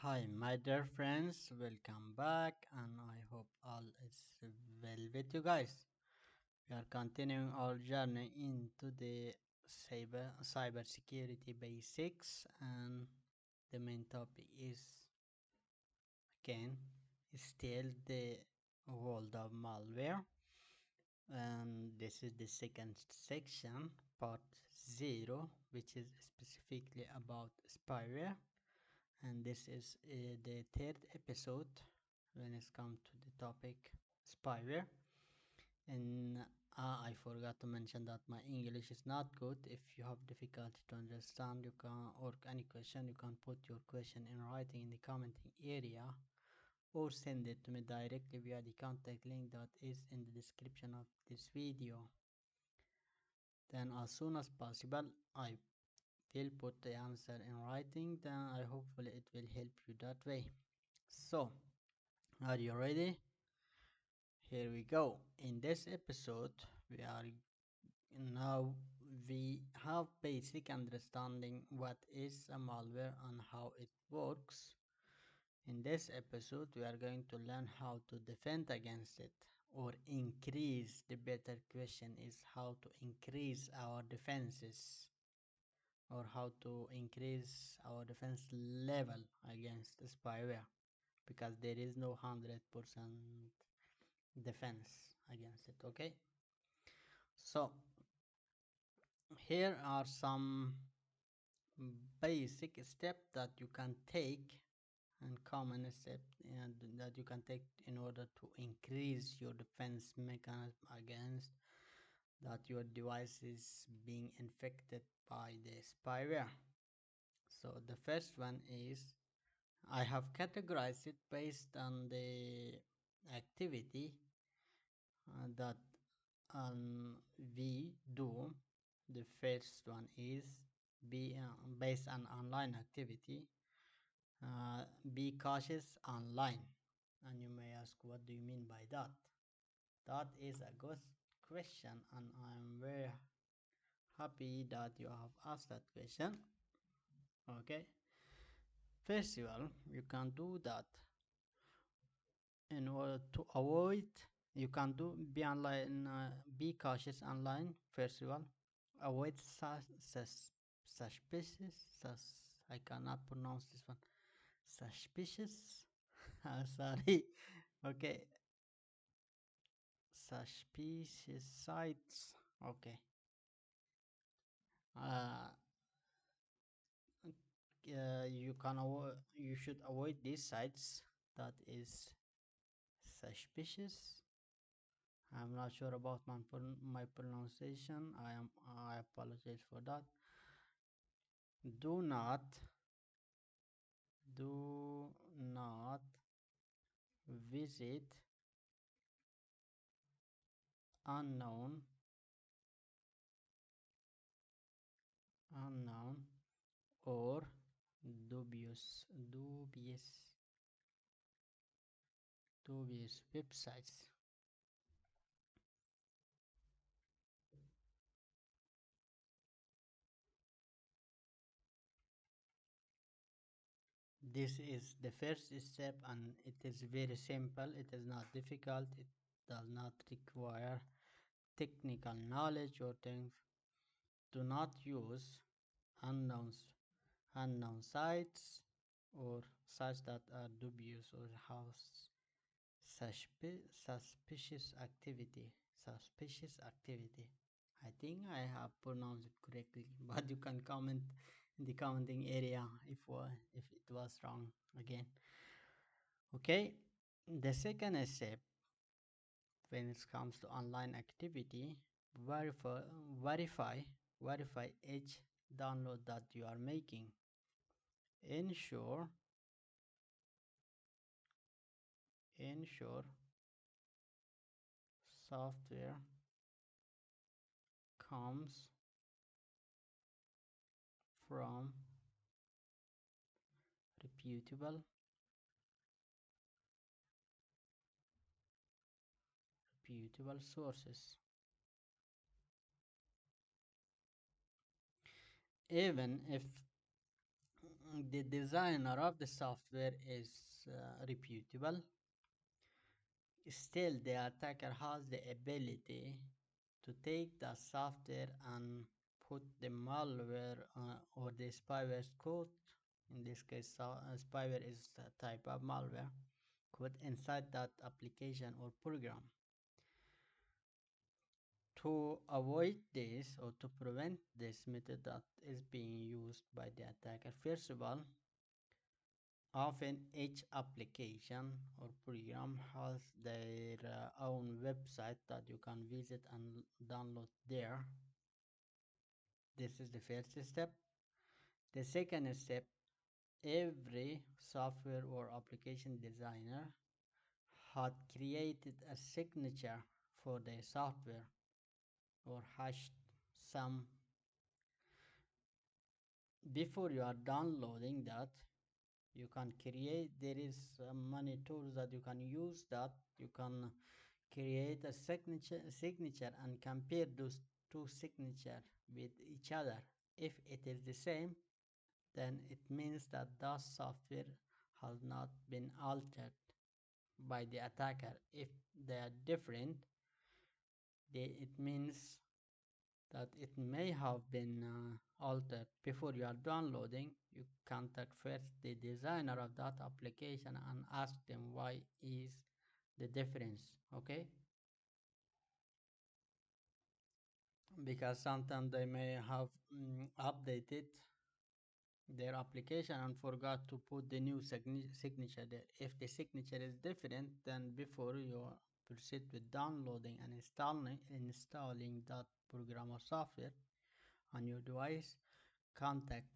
Hi, my dear friends, welcome back, and I hope all is well with you guys. We are continuing our journey into the cybersecurity basics, and the main topic is again still the world of malware. And this is the second section, part 0, which is specifically about spyware. And this is the third episode when it comes to the topic spyware. And I forgot to mention that my English is not good. If you have difficulty to understand, you can, or any question, you can put your question in writing in the commenting area, or send it to me directly via the contact link that is in the description of this video. Then as soon as possible I will put the answer in writing, then I hopefully it will help you that way. So, are you ready? Here we go. In this episode, we are now we have basic understanding what is a malware and how it works. In this episode, we are going to learn how to defend against it, or increase. The better question is how to increase our defenses, or how to increase our defense level against spyware, because there is no 100% defense against it. Okay, so here are some basic steps that you can take, and common steps that you can take in order to increase your defense mechanism against that your device is being infected by the spyware. So the first one is, I have categorized it based on the activity that we do. The first one is based on online activity. Be cautious online. And you may ask, what do you mean by that? That is a good question, and I'm very happy that you have asked that question. Okay. First of all, you can do that in order to avoid. You can do be online, be cautious online. First of all, avoid suspicious. I cannot pronounce this one. Suspicious. Sorry. Okay. Suspicious sites. Okay. Uh, you should avoid these sites that is suspicious. I'm not sure about my pronunciation. I apologize for that. Do not do not visit unknown unknown or dubious dubious websites. This is the first step, and it is very simple. It is not difficult. It does not require technical knowledge or things. Do not use unknown unknown sites, or sites that are dubious or have suspicious activity. I think I have pronounced it correctly, but you can comment in the commenting area if it was wrong again. Okay, the second step when it comes to online activity, verify verify verify each download that you are making. Ensure software comes from reputable sources. Even if the designer of the software is reputable, still the attacker has the ability to take the software and put the malware or the spyware code, in this case spyware is a type of malware, code inside that application or program. To avoid this or to prevent this method that is being used by the attacker, first of all, often each application or program has their own website that you can visit and download there. This is the first step. The second step, every software or application designer had created a signature for their software or hashed some. Before you are downloading that, you can create, there is many tools that you can use, that you can create a signature and compare those two signatures with each other. If it is the same, then it means that the software has not been altered by the attacker. If they are different, it means that it may have been altered. Before you are downloading, you contact first the designer of that application and ask them why is the difference. Okay, because sometimes they may have updated their application and forgot to put the new signature there. If the signature is different, then before you proceed with downloading and installing that program or software on your device, contact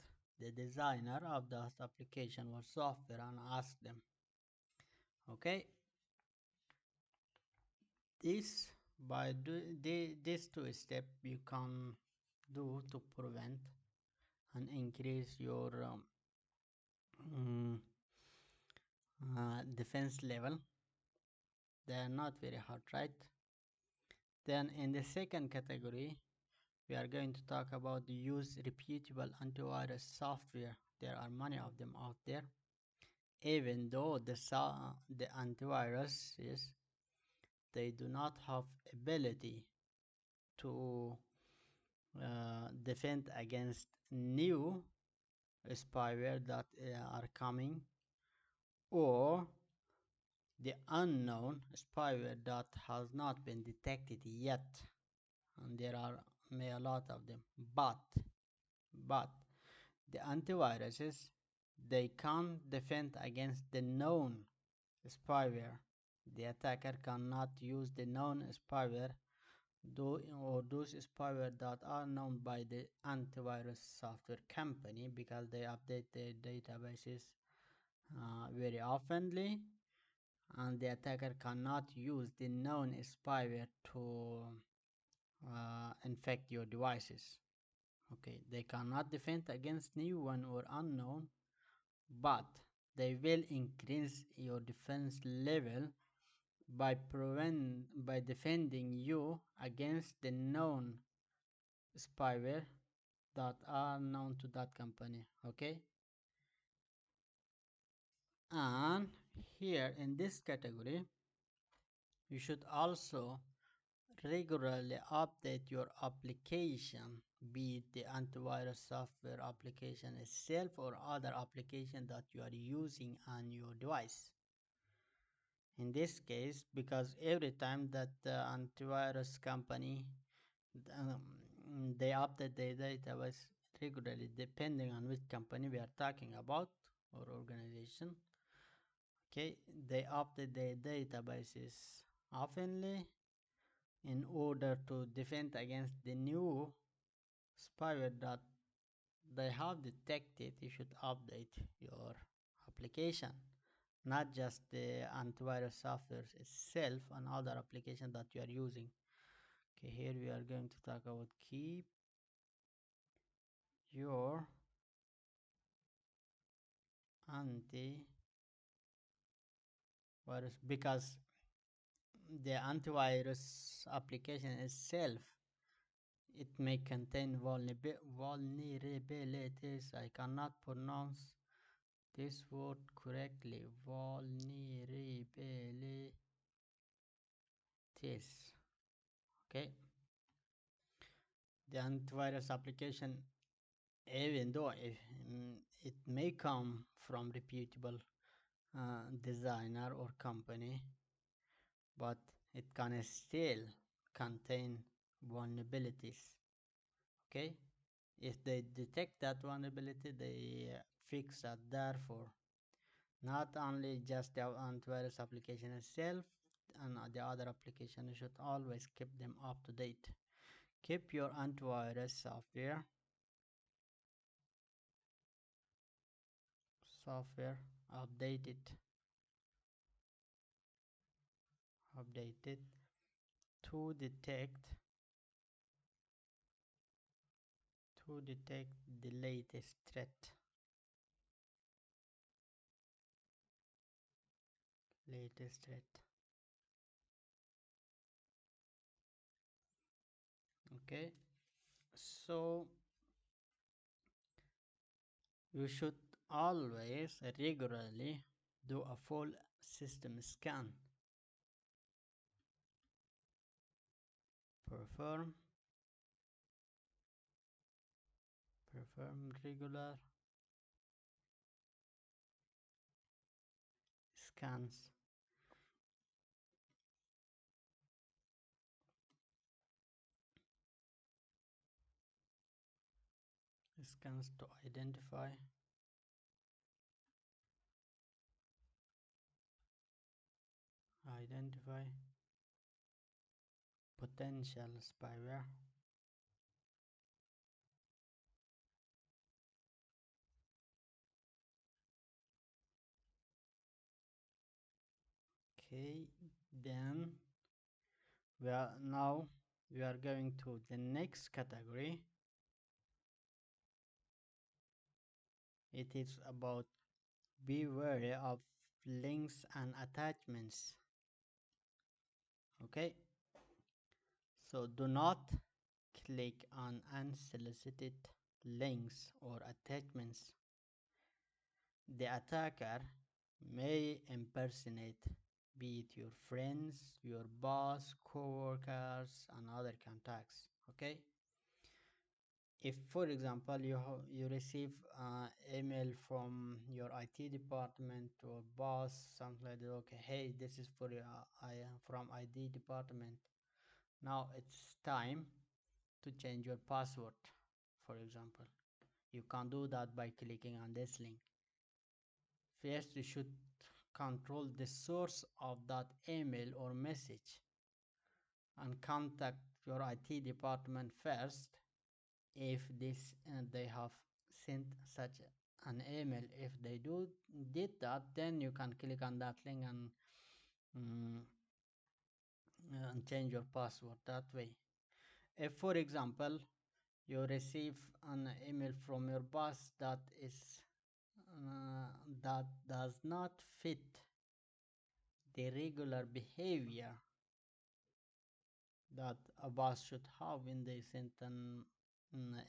the designer of that application or software and ask them. Okay, this by these two steps you can do to prevent and increase your mm, defense level. They are not very hard, right? Then in the second category, we are going to talk about the use reputable antivirus software. There are many of them out there. Even though the antiviruses, they do not have ability to defend against new spyware that are coming, or the unknown spyware that has not been detected yet, and there are a lot of them. But the antiviruses, they can't defend against the known spyware. The attacker cannot use the known spyware or those spyware that are known by the antivirus software company, because they update their databases very oftenly, and the attacker cannot use the known spyware to infect your devices. Okay, they cannot defend against new one or unknown, but they will increase your defense level by defending you against the known spyware that are known to that company. Okay, and here in this category, you should also regularly update your application, be it the antivirus software application itself or other application that you are using on your device. In this case, because every time that the antivirus company they update their database regularly, depending on which company we are talking about or organization. Okay, they update their databases oftenly in order to defend against the new spyware that they have detected. You should update your application, not just the antivirus software itself and other applications that you are using. Okay, here we are going to talk about keep your antivirus, because the antivirus application itself, it may contain vulnerabilities. I cannot pronounce this word correctly. Vulnerabilities. Okay. The antivirus application, even though it may come from reputable designer or company, but it can still contain vulnerabilities. Okay, if they detect that vulnerability, they fix that. Therefore, not only just the antivirus application itself, and the other application, you should always keep them up to date. Keep your antivirus software updated updated to detect the latest threat. Okay, so you should always regularly do a full system scan. Perform regular scans to identify potential spyware. Okay, then we are going to the next category. It is about be wary of links and attachments. Okay, so do not click on unsolicited links or attachments. The attacker may impersonate, be it your friends, your boss, co-workers, and other contacts. Okay, if for example you receive email from your IT department or boss, something like that, okay, hey, this is for I am from ID department, now it's time to change your password, for example. You can't do that by clicking on this link. First, you should control the source of that email or message and contact your IT department first if they have sent such an email. If they did that, then you can click on that link mm, and change your password that way. If for example you receive an email from your boss that does not fit the regular behavior that a boss should have when they send an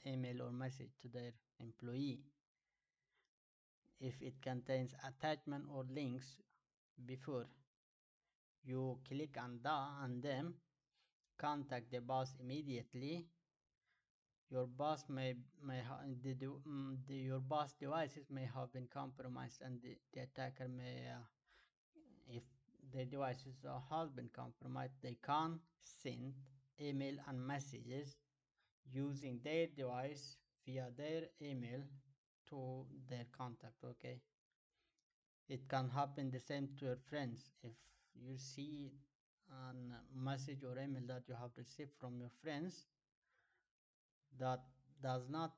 email or message to their employee, if it contains attachment or links, before you click on them, contact the boss immediately. Your boss your boss devices may have been compromised, and the attacker may if the devices have been compromised, they can send email and messages using their device via their email to their contact. Okay, it can happen the same to your friends. If you see a message or email that you have received from your friends that does not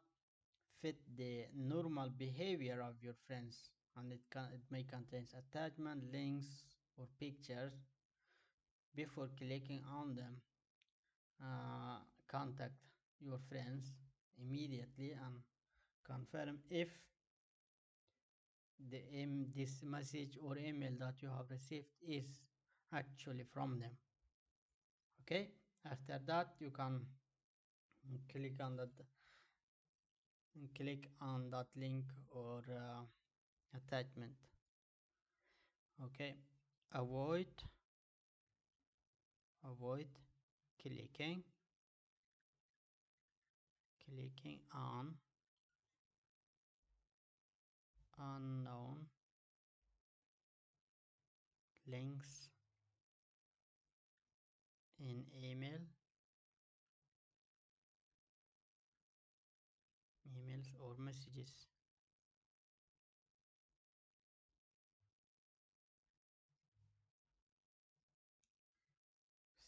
fit the normal behavior of your friends, and it may contain attachment, links, or pictures, before clicking on them, contact your friends immediately and confirm if this message or email that you have received is actually from them. Okay, after that you can click on that link or attachment. Okay, avoid clicking on unknown links in emails or messages.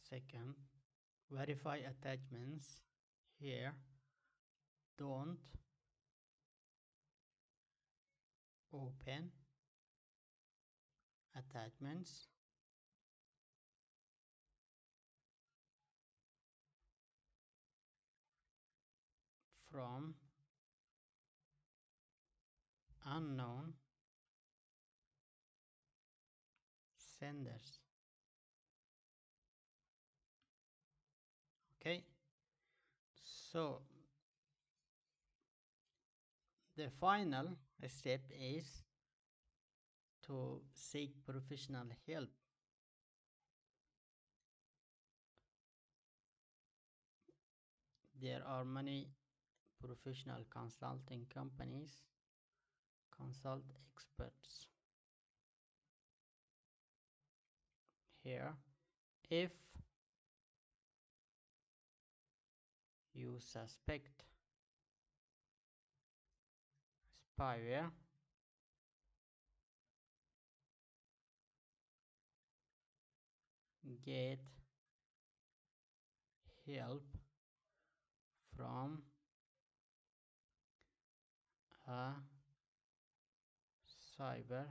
Second, verify attachments. Here, don't open attachments from unknown senders. Okay, so the final step is to seek professional help. There are many professional consulting companies, consult experts. Here, if you suspect spyware, get help from a cyber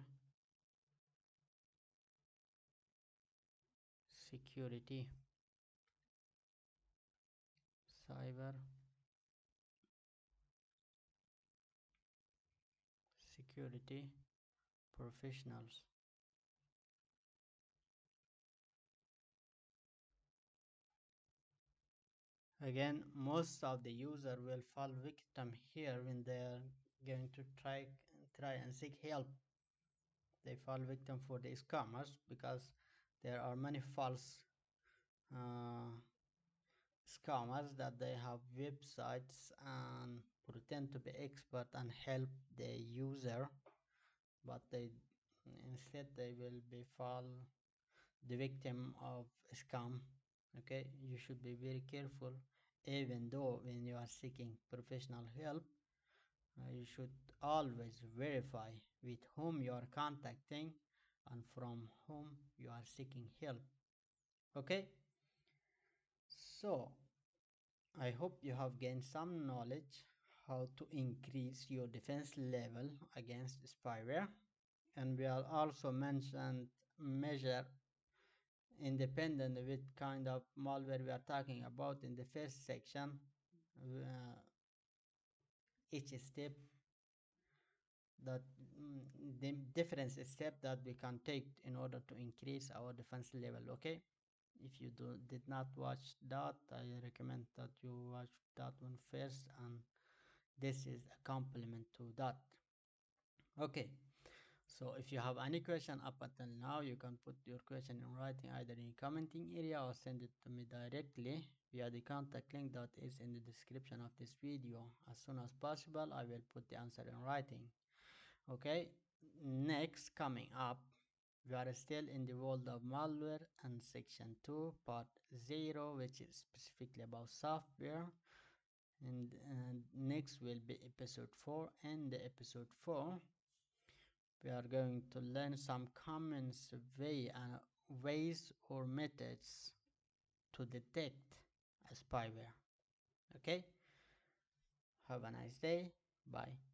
security cyber security professionals. Again, most of the user will fall victim here when they are going to try and seek help. They fall victim for the scammers because there are many false uh, scammers that they have websites and pretend to be expert and help the user, but they instead they will be fall the victim of scam. Okay, you should be very careful. Even though when you are seeking professional help, you should always verify with whom you are contacting and from whom you are seeking help. Okay, so I hope you have gained some knowledge how to increase your defense level against spyware, and we are also mentioned measure independent with kind of malware we are talking about in the first section. uh, each step that the different step that we can take in order to increase our defense level. Okay, if you did not watch that, I recommend that you watch that one first, and this is a complement to that. Okay, so if you have any question up until now, you can put your question in writing either in commenting area or send it to me directly via the contact link that is in the description of this video. As soon as possible, I will put the answer in writing. Okay, next coming up, we are still in the world of malware and section 2 part 0, which is specifically about software, and next will be episode 4. And the episode 4, we are going to learn some common ways or methods to detect a spyware. Okay, have a nice day. Bye.